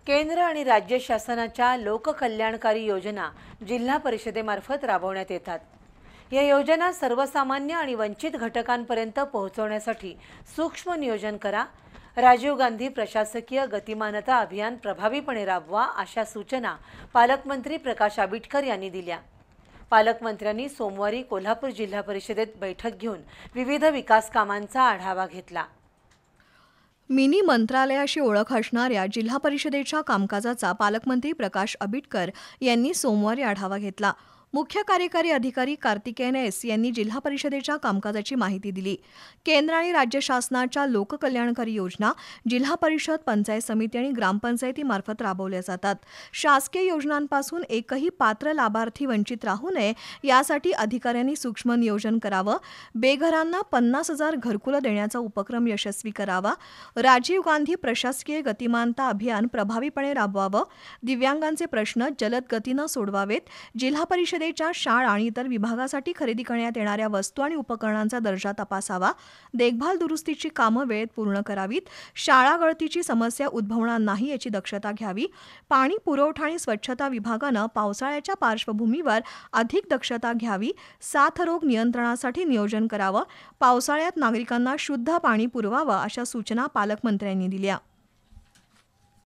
केंद्र आणि राज्य शासनाच्या लोककल्याणकारी योजना जिल्हा परिषदेमार्फत राबवण्यात येतात। या योजना सर्वसामान्य आणि वंचित घटकांपर्यंत पोहोचवण्यासाठी सूक्ष्म नियोजन करा, राजीव गांधी प्रशासकीय गतिमानता अभियान प्रभावीपणे राबवा, अशा सूचना पालकमंत्री प्रकाश आंबेडकर यांनी दिल्या। पालकमंत्र्यांनी सोमवारी कोल्हापूर जिल्हा परिषदेत बैठक घेऊन विविध विकास कामांचा आढावा घेतला। मिनी मंत्रालयाशी ओळख असणाऱ्या जिल्हा परिषदेच्या कामकाजाचा पालकमंत्री प्रकाश आंबेडकर यांनी सोमवारी आढावा घेतला। मुख्य कार्यकारी अधिकारी कार्तिकेयन एस यांनी जिल्हा परिषदेच्या कामकाजाची माहिती दिली। केंद्र आणि राज्य शासनाच्या लोककल्याणकारी योजना जिल्हा परिषद, पंचायत समिती आणि ग्रामपंचायतीमार्फत राबवल्या जातात। शासकीय योजनांपासून एकही पात्र लाभार्थी वंचित राहू नये यासाठी अधिकाऱ्यांनी सूक्ष्म नियोजन करावं, बेघरांना 50,000 घरकुलं देण्याचा उपक्रम यशस्वी करावा, राजीव गांधी प्रशासकीय गतिमानता अभियान प्रभावीपणे राबवावं, दिव्यांगांचे प्रश्न जलद गतीनं सोडवावेत, जिल्हा परिषदेच्या शाळा आणि इतर विभागासाठी खरेदी करण्यात येणाऱ्या वस्तू आणि उपकरणांचा दर्जा तपासावा, देखभाल दुरुस्तीची कामं वेळेत पूर्ण करावीत, शाळा गळतीची समस्या उद्भवणार नाही याची दक्षता घ्यावी, पाणी पुरवठा आणि स्वच्छता विभागानं पावसाळ्याच्या पार्श्वभूमीवर अधिक दक्षता घ्यावी, साथरोग नियंत्रणासाठी नियोजन करावं, पावसाळ्यात नागरिकांना शुद्ध पाणी पुरवावं, अशा सूचना पालकमंत्र्यांनी दिल्या।